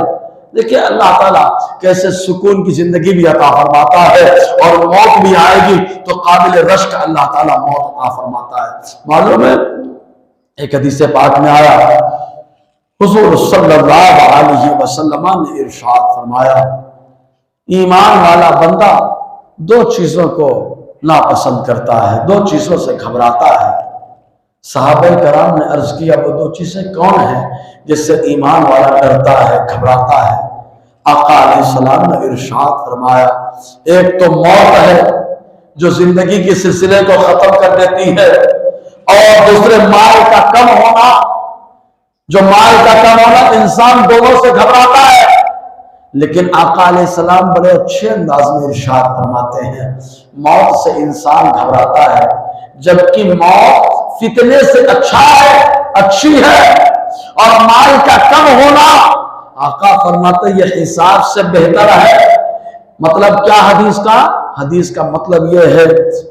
Speaker 1: دیکھیں اللہ تعالیٰ کیسے سکون کی زندگی بھی عطا فرماتا ہے, اور موت بھی آئے گی تو قابل رشک اللہ تعالیٰ موت عطا فرماتا ہے. معلوم ہے ایک حدیث پاک میں آیا, حضور صلی اللہ علیہ وسلم نے ارشاد فرمایا ایمان والا بندہ 2 چیزوں کو ناپسند کرتا ہے, 2 چیزوں سے گھبراتا ہے. صحابہ کرام نے عرض کیا وہ 2 چیزیں کون ہیں جس سے ایمان والا ڈرتا ہے, گھبراتا ہے؟ آقا علیہ السلام نے ارشاد فرمایا ایک تو موت ہے جو زندگی کے سلسلے کو ختم کر دیتی ہے, اور دوسرے مال کا کم ہونا. جو مال کا کم ہونا, انسان دونوں سے گھبراتا ہے. لیکن آقا علیہ السلام بڑے اچھے انداز میں ارشاد فرماتے ہیں موت سے انسان گھبراتا ہے, جبکہ موت فتنے سے اچھی ہے, اور مال کا کم ہونا آقا فرماتے یہ حساب سے بہتر ہے. مطلب کیا حدیث کا؟ حدیث کا مطلب یہ ہے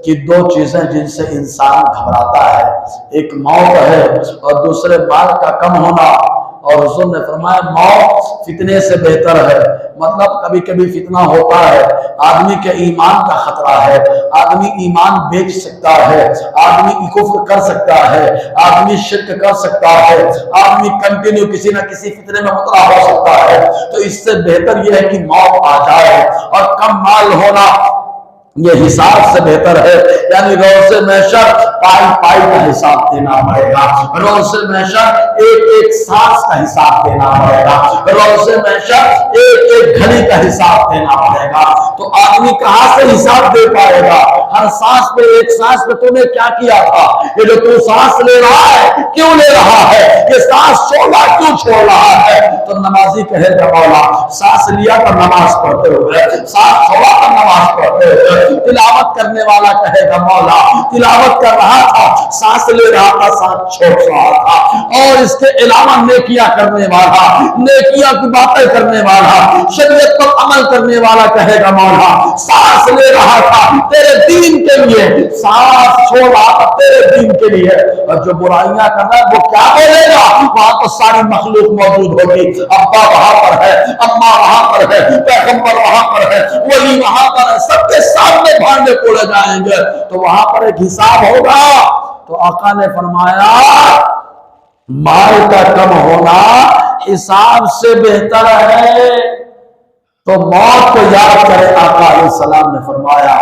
Speaker 1: کہ 2 چیزیں جن سے انسان گھبراتا ہے, ایک موت ہے اور دوسرے مال کا کم ہونا. اور حضور نے فرمایا موت فتنے سے بہتر ہے. مطلب کبھی کبھی فتنہ ہوتا ہے, آدمی کے ایمان کا خطرہ ہے, آدمی ایمان بیچ سکتا ہے, آدمی کفر کر سکتا ہے, آدمی شرک کر سکتا ہے, آدمی کنٹینیو کسی نہ کسی فتنے میں مبتلا ہو سکتا ہے. تو اس سے بہتر یہ ہے کہ موت آ جائے, اور کم مال ہونا یہ حساب سے بہتر ہے. یعنی روز محشر پائی کا حساب دینا پڑے گا, روز محشر ایک سانس کا حساب دینا پڑے گا, روز محشر ایک گھڑی کا حساب دینا پڑے گا. تو آدمی کہاں سے حساب دے پائے گا؟ ہر سانس پہ, ایک سانس پہ تو نے کیا کیا تھا, یہ جو تو سانس لے رہا ہے کیوں لے رہا ہے, یہ سانس چھوڑا کیوں چھوڑ رہا ہے؟ تو نمازی کہے گا مولا سانس لیا تو نماز پڑھتے ہوئے, سانس چھوڑا تو نماز پڑھتے ہوئے. تلاوت کرنے والا کہے گا مولا تلاوت کر رہا تھا, سانس لے رہا تھا, سانس چھوڑ رہا تھا. اور اس کے علاوہ نیکیاں کرنے والا, نیکیاں کی باتیں کرنے والا, شریعت پر عمل کرنے والا کہے گا مولا سانس لے رہا تھا تیرے دین کے لیے, سانس چھوڑ رہا تھا تیرے دین کے لیے. اور جو برائیاں کر رہا ہے وہ کیا بولے گا؟ وہاں تو ساری مخلوق موجود ہوگی, ابا وہاں پر ہے، اماں وہاں پر ہے، پیغمبر وہاں پر ہے، ولی وہاں پر ہے، سب کے سامنے بھانڈے پھوڑے جائیں گے تو وہاں پر ایک حساب ہوگا۔ تو آقا نے فرمایا مال کا کم ہونا حساب سے بہتر ہے۔ تو موت کو یاد کرے، آقا علیہ السلام نے فرمایا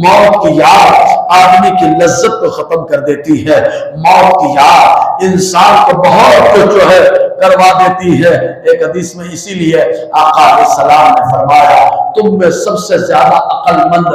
Speaker 1: موت کی یاد آدمی کی لذت کو ختم کر دیتی ہے، موت کی یاد انسان کو بہت کچھ جو ہے کروا دیتی ہے۔ ایک حدیث میں اسی لیے آقا علیہ السلام نے فرمایا تم میں سب سے زیادہ عقل مند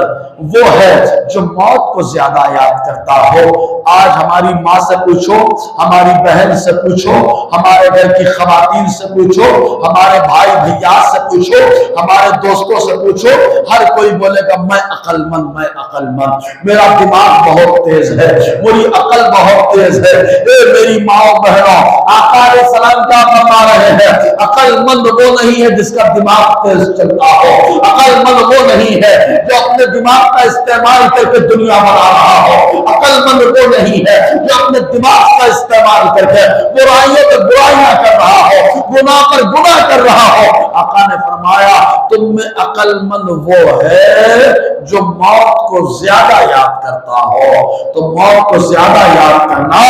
Speaker 1: وہ ہے جو موت کو زیادہ یاد کرتا ہو۔ آج ہماری ماں سے پوچھو، ہماری بہن سے پوچھو، ہمارے گھر کی خواتین سے پوچھو، ہمارے بھائی بھیا سے پوچھو، ہمارے دوستوں سے پوچھو، ہر کوئی بولے گا میں عقل مند، میں عقل مند، میرا دماغ بہت تیز ہے، میری عقل بہت تیز ہے۔ اے میری ماں بہنوں، آقا علیہ السلام کیا فرما رہے ہیں؟ عقل مند وہ نہیں ہے جس کا دماغ تیز چلتا ہو، عقل مند وہ نہیں ہے جو اپنے دماغ کا استعمال کر کے دنیا بنا رہا ہو، عقل مند وہ نہیں ہے جو اپنے دماغ کا استعمال کر کے برائیوں پر برائیاں کر رہا ہو، گناہ پر گناہ کر رہا ہو۔ آقا نے فرمایا تم میں عقل مند وہ ہے جو موت کو زیادہ یاد کرتا ہو۔ تو موت کو زیادہ یاد کرنا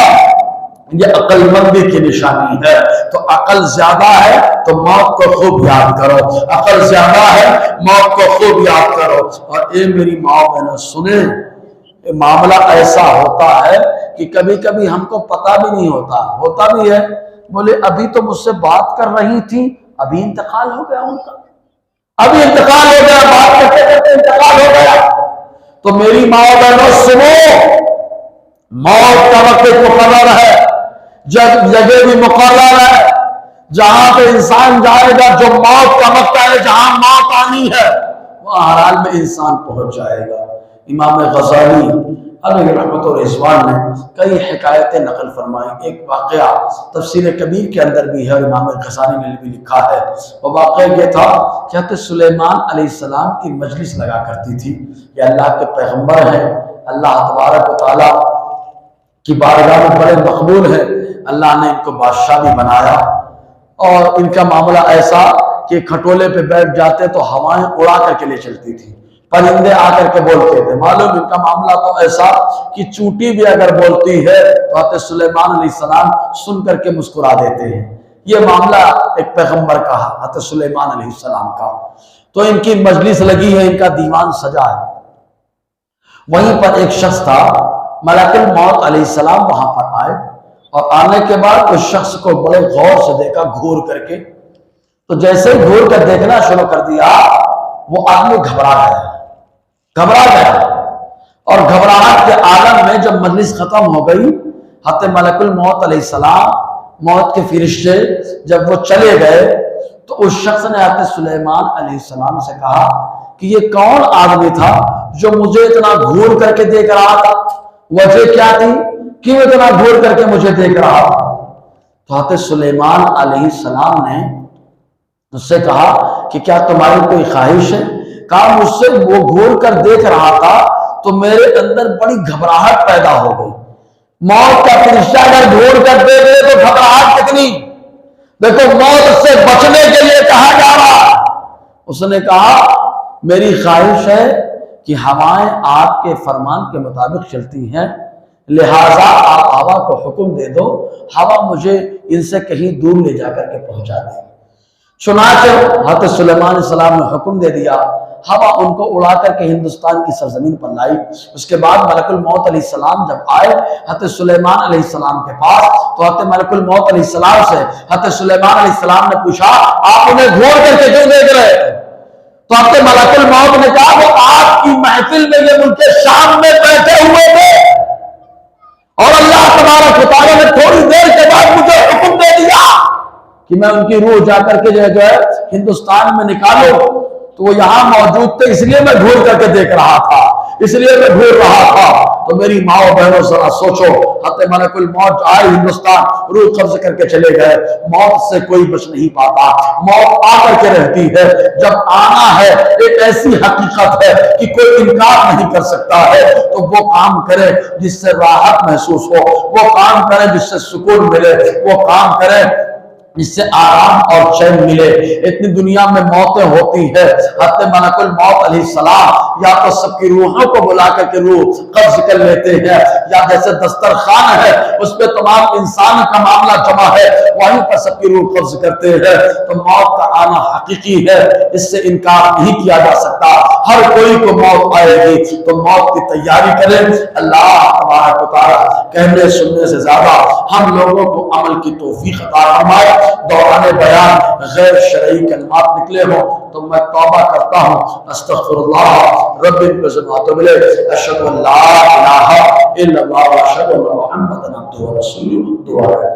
Speaker 1: یہ عقل مندی کی نشانی ہے۔ تو عقل زیادہ ہے تو موت کو خوب یاد کرو، عقل زیادہ ہے موت کو خوب یاد کرو۔ اور اے میری ماں بہنوں سنیں، معاملہ ایسا ہوتا ہے کہ کبھی کبھی ہم کو پتہ بھی نہیں ہوتا بھی ہے، بولے ابھی تو مجھ سے بات کر رہی تھی، ابھی انتقال ہو گیا ان کا، ابھی انتقال ہو گیا، بات کرتے کرتے انتقال ہو گیا۔ تو میری ماں بہنوں سنو، موت کا وقت مقرر ہے، جگہ بھی مقرر ہے، جہاں پہ انسان جائے گا، جو موت کا وقت ہے، جہاں موت آنی ہے وہاں ہر حال میں انسان پہنچ جائے گا۔ امام غزالی علیہ رحمت و رضوان نے کئی حکایتیں نقل فرمائی۔ ایک واقعہ تفسیر کبیر کے اندر بھی ہے، امام غزالی نے بھی لکھا ہے۔ وہ واقعہ یہ تھا کہ حضرت سلیمان علیہ السلام کی مجلس لگا کرتی تھی۔ یہ اللہ کے پیغمبر ہیں، اللہ تبارک و تعالی کی بارگاہ میں بڑے مقبول ہیں، اللہ نے ان کو بادشاہ بھی بنایا، اور ان کا معاملہ ایسا کہ کھٹولے پہ بیٹھ جاتے تو ہوائیں اڑا کر کے لے چلتی تھی، پرندے آ کر کے بولتے تھے۔ معلوم ان کا معاملہ تو ایسا کہ چونٹی بھی اگر بولتی ہے تو حضرت سلیمان علیہ السلام سن کر کے مسکرا دیتے ہیں۔ یہ معاملہ ایک پیغمبر کا، حضرت سلیمان علیہ السلام کا۔ تو ان کی مجلس لگی ہے، ان کا دیوان سجا ہے۔ وہیں پر ایک شخص تھا، ملک الموت علیہ السلام وہاں پر آئے، اور آنے کے بعد اس شخص کو بڑے غور سے دیکھا گھور کر کے۔ تو جیسے ہی گھور کر دیکھنا شروع کر دیا، وہ آدمی گھبرا گیا، اور گھبراہٹ کے عالم میں جب مجلس ختم ہو گئی، حضرت ملک الموت علیہ السلام، موت کے فرشتے جب وہ چلے گئے تو اس شخص نے حضرت سلیمان علیہ السلام سے کہا کہ یہ کون آدمی تھا جو مجھے اتنا گھور کر کے دیکھ رہا تھا؟ وجہ کیا تھی؟ کیوں اتنا گھور کر کے مجھے دیکھ رہا تھا؟ تو حضرت سلیمان علیہ السلام نے اس سے کہا کہ کیا تمہاری کوئی خواہش ہے؟ کہا مجھ سے وہ گھور کر دیکھ رہا تھا تو میرے اندر بڑی گھبراہٹ پیدا ہو گئی۔ موت کا فرشتہ اگر گھور کر دے دے تو گھبراہٹ کتنی؟ دیکھو موت سے بچنے کے لیے کہا جا رہا۔ اس نے کہا میری خواہش ہے کہ ہوائیں آپ کے فرمان کے مطابق چلتی ہیں، لہٰذا آپ ہوا کو حکم دے دو، ہوا مجھے ان سے کہیں دور لے جا کر کے پہنچا دے۔ چنانچہ حضرت سلیمان علیہ السلام نے حکم دے دیا، ہوا ان کو اڑا کر کے ہندوستان کی سرزمین پر لائی۔ اس کے بعد ملک الموت علیہ السلام جب آئے حضرت سلیمان علیہ السلام کے پاس، تو حضرت ملک الموت علیہ السلام سے حضرت سلیمان علیہ السلام نے پوچھا آپ انہیں گھور کر کے کیوں دیکھ رہے ہیں؟ تو حضرت ملک الموت نے کہا وہ آپ کی محفل میں یہ ملک شام میں بیٹھے ہوئے تھے، اور اللہ تبارک و تعالیٰ نے تھوڑی دیر کے بعد مجھے حکم دے دیا کہ میں ان کی روح جا کر کے جو ہے ہندوستان میں نکالو، تو وہ یہاں موجود تھے، اس لیے میں گھور کر کے دیکھ رہا تھا، اس لیے میں گھور رہا تھا۔ تو میری ماں و بہنوں ذرا سوچو، حضرت ملک الموت آئے ہندوستان، روح قبض کر کے چلے گئے۔ موت سے کوئی بچ نہیں پاتا، موت آ کر کے رہتی ہے۔ جب آنا ہے ایک ایسی حقیقت ہے کہ کوئی انکار نہیں کر سکتا ہے، تو وہ کام کرے جس سے راحت محسوس ہو، وہ کام کرے جس سے سکون ملے، وہ کام کرے اس سے آرام اور چین ملے۔ اتنی دنیا میں موتیں ہوتی ہے، حضرت ملک الموت علیہ السلام یا تو سب کی روحوں کو بلا کر کے روح قبض کر لیتے ہیں، یا جیسے دسترخوان ہے اس پہ تمام انسان کا معاملہ جمع ہے، وہیں پر سب کی روح قبض کرتے ہیں۔ تو موت کا آنا حقیقی ہے، اس سے انکار نہیں کیا جا سکتا، ہر کوئی کو موت آئے گی، تو موت کی تیاری کریں۔ اللہ تبارک و تعالیٰ کہنے سننے سے زیادہ ہم لوگوں کو عمل کی توفیق عطا فرمائے۔ دوران بیان غیر شرعی کلمات نکلے ہوں تو میں توبہ کرتا ہوں، استغفر اللہ ربی بزماتو بلے، اشہد ان لا الہ الا اللہ و اشہد ان محمد عبدہ و رسولہ۔ دعا ہے